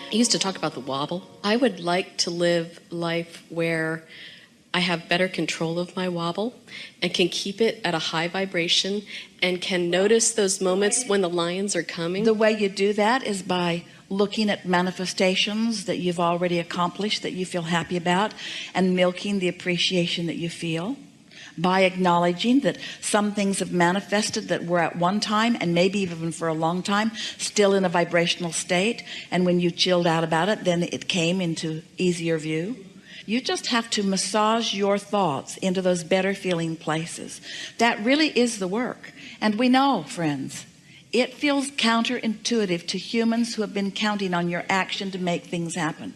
I used to talk about the wobble. I would like to live life where I have better control of my wobble and can keep it at a high vibration and can notice those moments when the lions are coming. The way you do that is by looking at manifestations that you've already accomplished that you feel happy about and milking the appreciation that you feel, by acknowledging that some things have manifested that were at one time and maybe even for a long time still in a vibrational state, and when you chilled out about it, then it came into easier view. You just have to massage your thoughts into those better feeling places. That really is the work. And we know, friends, it feels counterintuitive to humans who have been counting on your action to make things happen.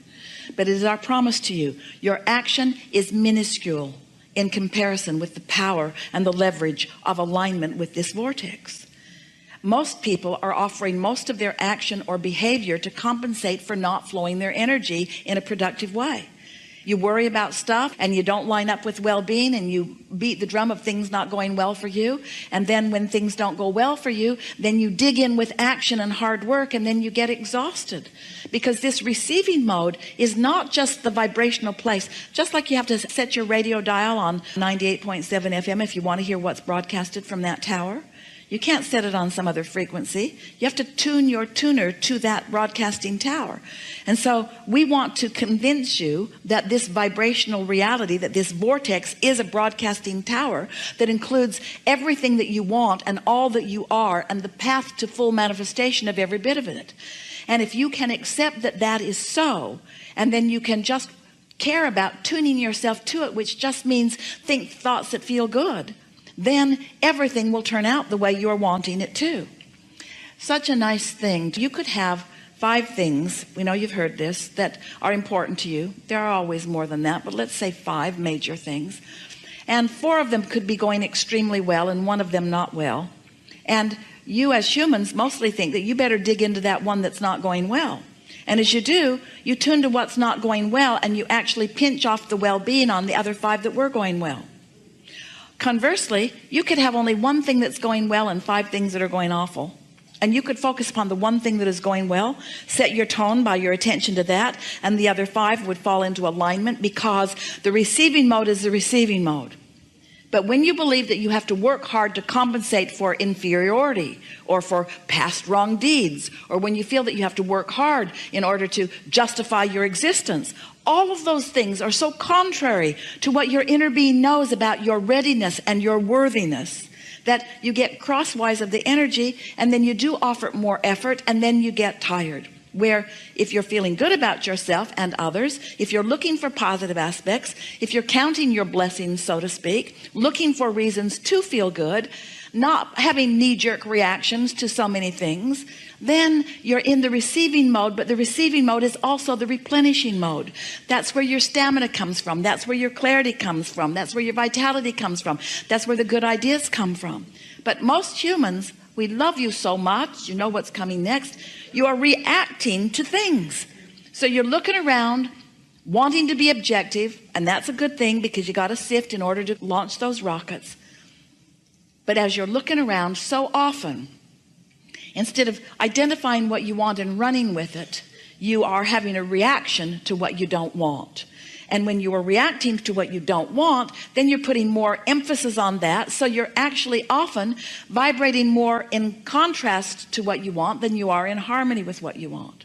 But it is our promise to you, your action is minuscule in comparison with the power and the leverage of alignment with this vortex. Most people are offering most of their action or behavior to compensate for not flowing their energy in a productive way. You worry about stuff and you don't line up with well-being, and you beat the drum of things not going well for you, and then when things don't go well for you, then you dig in with action and hard work, and then you get exhausted, because this receiving mode is not just the vibrational place. Just like you have to set your radio dial on 98.7 FM if you want to hear what's broadcasted from that tower, you can't set it on some other frequency. You have to tune your tuner to that broadcasting tower. And so we want to convince you that this vibrational reality, that this vortex is a broadcasting tower that includes everything that you want and all that you are, and the path to full manifestation of every bit of it. And if you can accept that that is so, and then you can just care about tuning yourself to it, which just means think thoughts that feel good, then everything will turn out the way you're wanting it to. Such a nice thing. You could have 5 things, we know you've heard this, that are important to you. There are always more than that, but let's say 5 major things. And 4 of them could be going extremely well and 1 of them not well. And you as humans mostly think that you better dig into that one that's not going well. And as you do, you tune to what's not going well, and you actually pinch off the well-being on the other 5 that were going well. Conversely, you could have only 1 thing that's going well and 5 things that are going awful. And you could focus upon the 1 thing that is going well, set your tone by your attention to that, and the other 5 would fall into alignment, because the receiving mode is the receiving mode. But when you believe that you have to work hard to compensate for inferiority or for past wrong deeds, or when you feel that you have to work hard in order to justify your existence, all of those things are so contrary to what your inner being knows about your readiness and your worthiness, that you get crosswise of the energy, and then you do offer more effort, and then you get tired. Where if you're feeling good about yourself and others, if you're looking for positive aspects, if you're counting your blessings, so to speak, looking for reasons to feel good, not having knee-jerk reactions to so many things, then you're in the receiving mode. But the receiving mode is also the replenishing mode. That's where your stamina comes from. That's where your clarity comes from. That's where your vitality comes from. That's where the good ideas come from. But most humans, we love you so much, you know what's coming next. You are reacting to things. So you're looking around, wanting to be objective, and that's a good thing, because you got to sift in order to launch those rockets. But as you're looking around, so often, instead of identifying what you want and running with it, you are having a reaction to what you don't want. And when you are reacting to what you don't want, then you're putting more emphasis on that. So you're actually often vibrating more in contrast to what you want than you are in harmony with what you want.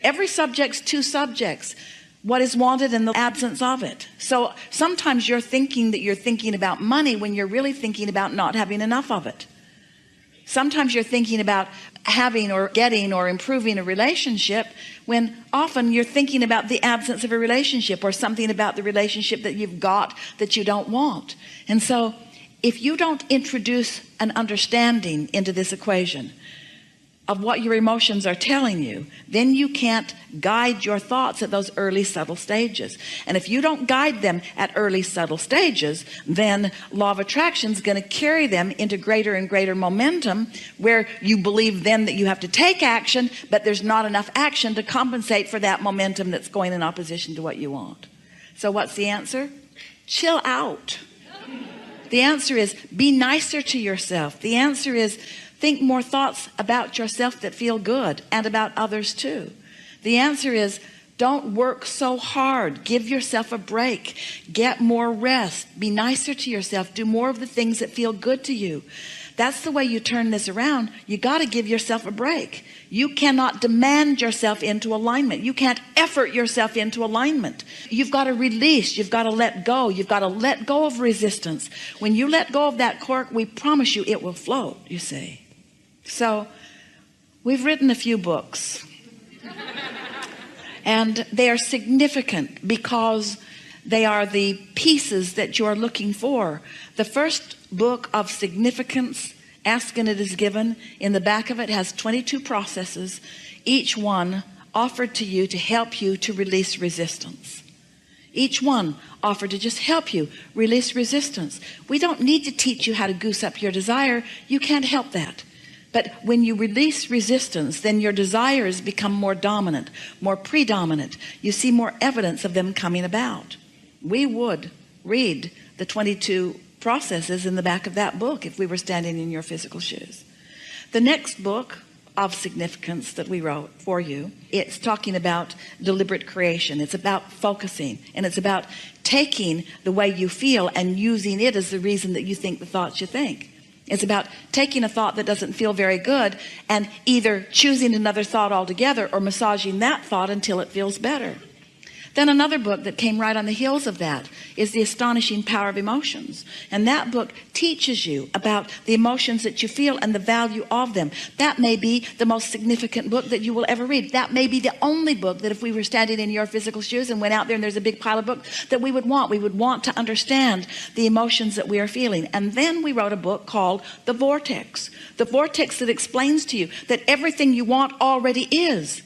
Every subject's 2 subjects: what is wanted and the absence of it. So sometimes you're thinking that you're thinking about money when you're really thinking about not having enough of it. Sometimes you're thinking about having or getting or improving a relationship, when often you're thinking about the absence of a relationship, or something about the relationship that you've got that you don't want. And so if you don't introduce an understanding into this equation of what your emotions are telling you, then you can't guide your thoughts at those early subtle stages. And if you don't guide them at early subtle stages, then law of attraction is going to carry them into greater and greater momentum, where you believe then that you have to take action, but there's not enough action to compensate for that momentum that's going in opposition to what you want. So what's the answer? Chill out. The answer is be nicer to yourself. The answer is think more thoughts about yourself that feel good, and about others too. The answer is, don't work so hard. Give yourself a break. Get more rest. Be nicer to yourself. Do more of the things that feel good to you. That's the way you turn this around. You got to give yourself a break. You cannot demand yourself into alignment. You can't effort yourself into alignment. You've got to release. You've got to let go. You've got to let go of resistance. When you let go of that cork, we promise you it will float, you see. So we've written a few books. And they are significant because they are the pieces that you are looking for. The first book of significance, Ask and It Is Given, in the back of it has 22 processes, each one offered to you to help you to release resistance. Each one offered to just help you release resistance. We don't need to teach you how to goose up your desire. You can't help that. But when you release resistance, then your desires become more dominant, more predominant. You see more evidence of them coming about. We would read the 22 processes in the back of that book if we were standing in your physical shoes. The next book of significance that we wrote for you, it's talking about deliberate creation. It's about focusing, and it's about taking the way you feel and using it as the reason that you think the thoughts you think. It's about taking a thought that doesn't feel very good and either choosing another thought altogether or massaging that thought until it feels better. Then another book that came right on the heels of that is The Astonishing Power of Emotions. And that book teaches you about the emotions that you feel and the value of them. That may be the most significant book that you will ever read. That may be the only book that if we were standing in your physical shoes and went out there and there's a big pile of books that we would want. We would want to understand the emotions that we are feeling. And then we wrote a book called The Vortex. The Vortex that explains to you that everything you want already is.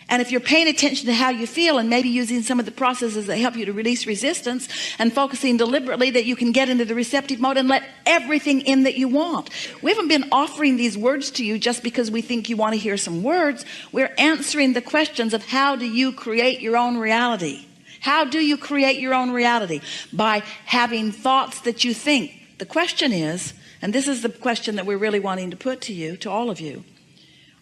And if you're paying attention to how you feel and maybe using some of the processes that help you to release resistance and focusing deliberately, that you can get into the receptive mode and let everything in that you want. We haven't been offering these words to you just because we think you want to hear some words. We're answering the questions of how do you create your own reality? How do you create your own reality? By having thoughts that you think. The question is, and this is the question that we're really wanting to put to you, to all of you,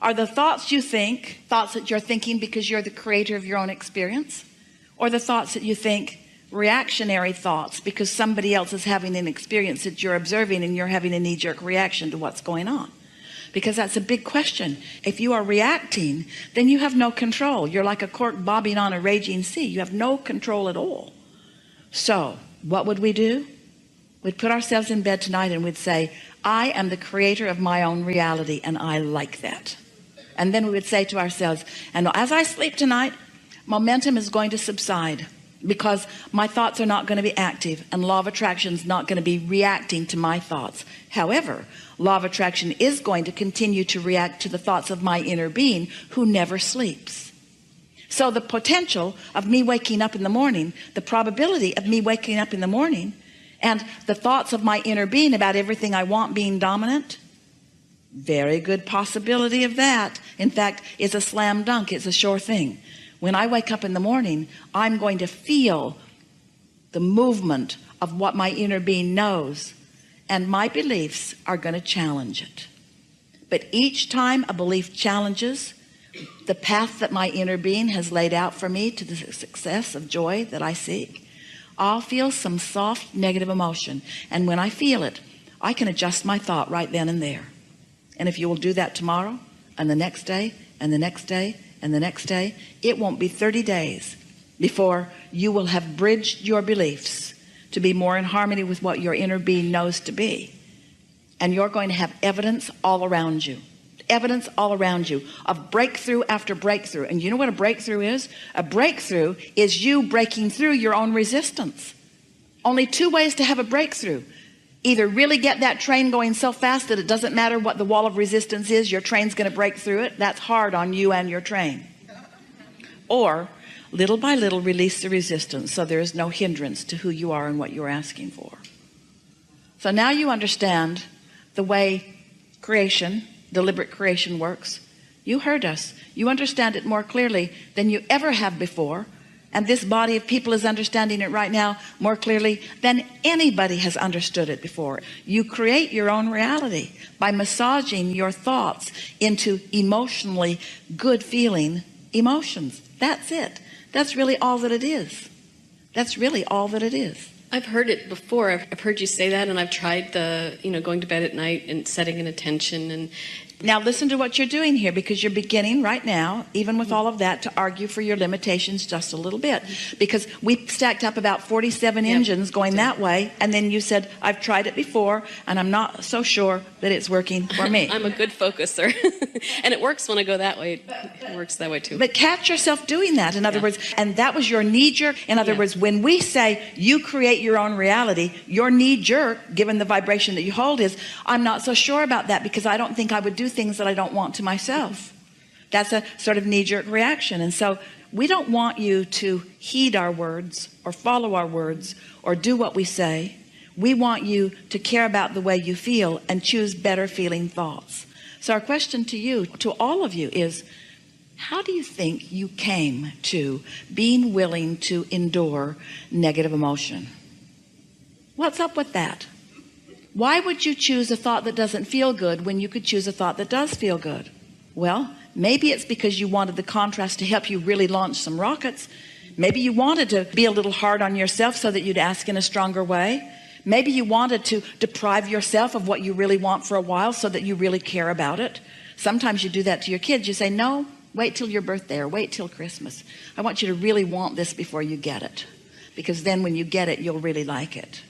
are the thoughts you think thoughts that you're thinking because you're the creator of your own experience, or the thoughts that you think reactionary thoughts because somebody else is having an experience that you're observing and you're having a knee-jerk reaction to what's going on? Because that's a big question. If you are reacting, then you have no control. You're like a cork bobbing on a raging sea. You have no control at all. So what would we do? We'd put ourselves in bed tonight and we'd say, I am the creator of my own reality, and I like that. And then we would say to ourselves, and as I sleep tonight, momentum is going to subside because my thoughts are not going to be active, and law of attraction is not going to be reacting to my thoughts. However, law of attraction is going to continue to react to the thoughts of my inner being who never sleeps. So the potential of me waking up in the morning, the probability of me waking up in the morning, and the thoughts of my inner being about everything I want being dominant, very good possibility of that. In fact, it's a slam dunk. It's a sure thing. When I wake up in the morning, I'm going to feel the movement of what my inner being knows, and my beliefs are going to challenge it. But each time a belief challenges the path that my inner being has laid out for me to the success of joy that I seek, I'll feel some soft negative emotion. And when I feel it, I can adjust my thought right then and there. And if you will do that tomorrow and the next day and the next day and the next day, it won't be 30 days before you will have bridged your beliefs to be more in harmony with what your inner being knows to be. And you're going to have evidence all around you. Evidence all around you of breakthrough after breakthrough. And you know what a breakthrough is? A breakthrough is you breaking through your own resistance. Only two ways to have a breakthrough. Either really get that train going so fast that it doesn't matter what the wall of resistance is, your train's going to break through it. That's hard on you and your train. Or little by little release the resistance so there is no hindrance to who you are and what you're asking for. So now you understand the way creation, deliberate creation, works. You heard us. You understand it more clearly than you ever have before. And this body of people is understanding it right now more clearly than anybody has understood it before. You create your own reality by massaging your thoughts into emotionally good feeling emotions. That's it. That's really all that it is. That's really all that it is. I've heard it before. I've heard you say that, and I've tried the, going to bed at night and setting an intention. And now listen to what you're doing here, because you're beginning right now, even with all of that, to argue for your limitations just a little bit, because we stacked up about 47 engines going that way, and then you said, I've tried it before and I'm not so sure that it's working for me. I'm a good focuser. And it works when I go that way. It works that way too. But catch yourself doing that, in other words, and that was your knee-jerk. In other words, when we say you create your own reality, your knee-jerk, given the vibration that you hold, is I'm not so sure about that, because I don't think I would do things that I don't want to myself. That's a sort of knee-jerk reaction. And so we don't want you to heed our words or follow our words or do what we say. We want you to care about the way you feel and choose better feeling thoughts. So our question to you, to all of you, is how do you think you came to being willing to endure negative emotion? What's up with that? Why would you choose a thought that doesn't feel good when you could choose a thought that does feel good? Well, maybe it's because you wanted the contrast to help you really launch some rockets. Maybe you wanted to be a little hard on yourself so that you'd ask in a stronger way. Maybe you wanted to deprive yourself of what you really want for a while so that you really care about it. Sometimes you do that to your kids. You say, no, wait till your birthday or wait till Christmas. I want you to really want this before you get it, because then when you get it, you'll really like it.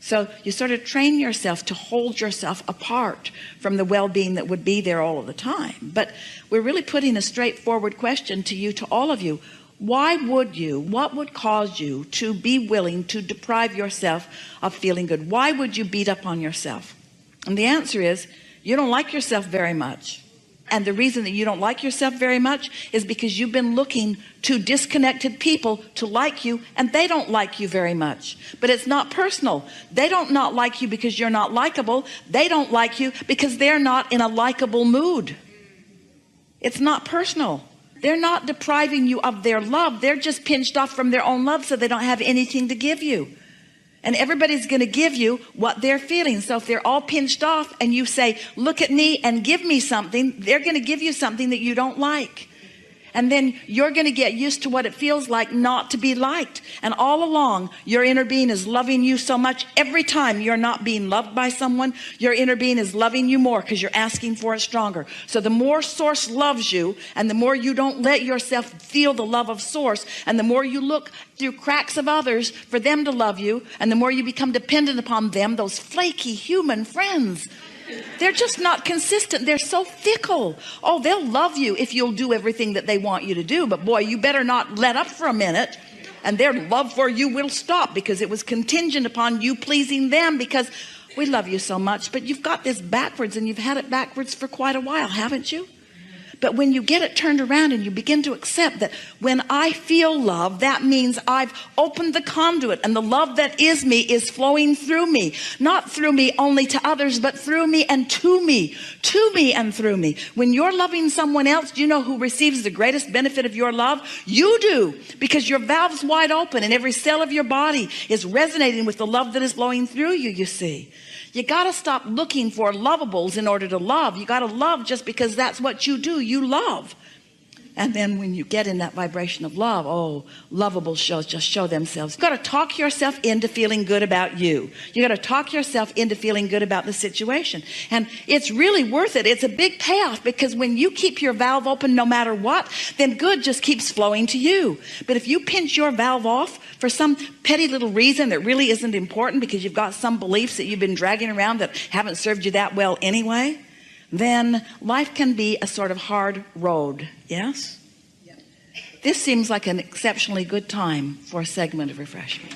So you sort of train yourself to hold yourself apart from the well-being that would be there all of the time. But we're really putting a straightforward question to you, to all of you. Why would you, what would cause you to be willing to deprive yourself of feeling good? Why would you beat up on yourself? And the answer is, you don't like yourself very much. And the reason that you don't like yourself very much is because you've been looking to disconnected people to like you, and they don't like you very much. But it's not personal. They don't not like you because you're not likable. They don't like you because they're not in a likable mood. It's not personal. They're not depriving you of their love. They're just pinched off from their own love, so they don't have anything to give you. And everybody's going to give you what they're feeling. So if they're all pinched off and you say, look at me and give me something, they're going to give you something that you don't like. And then you're going to get used to what it feels like not to be liked. And all along, your inner being is loving you so much. Every time you're not being loved by someone, your inner being is loving you more because you're asking for it stronger. So the more Source loves you, and the more you don't let yourself feel the love of Source, and the more you look through cracks of others for them to love you, and the more you become dependent upon them, those flaky human friends, they're just not consistent. They're so fickle. Oh, they'll love you if you'll do everything that they want you to do. But boy, you better not let up for a minute, and their love for you will stop, because it was contingent upon you pleasing them, because we love you so much. But you've got this backwards, and you've had it backwards for quite a while, haven't you? But when you get it turned around and you begin to accept that when I feel love, that means I've opened the conduit, and the love that is me is flowing through me, not through me only to others, but through me and to me and through me. When you're loving someone else, do you know who receives the greatest benefit of your love? You do, because your valve's wide open and every cell of your body is resonating with the love that is flowing through you, you see. You got to stop looking for lovables in order to love. You got to love just because that's what you do. You love. And then when you get in that vibration of love, oh, lovable shows just show themselves. You got to talk yourself into feeling good about you. You got to talk yourself into feeling good about the situation. And it's really worth it. It's a big payoff, because when you keep your valve open no matter what, then good just keeps flowing to you. But if you pinch your valve off for some petty little reason that really isn't important, because you've got some beliefs that you've been dragging around that haven't served you that well anyway, then life can be a sort of hard road. Yes? This seems like an exceptionally good time for a segment of refreshment.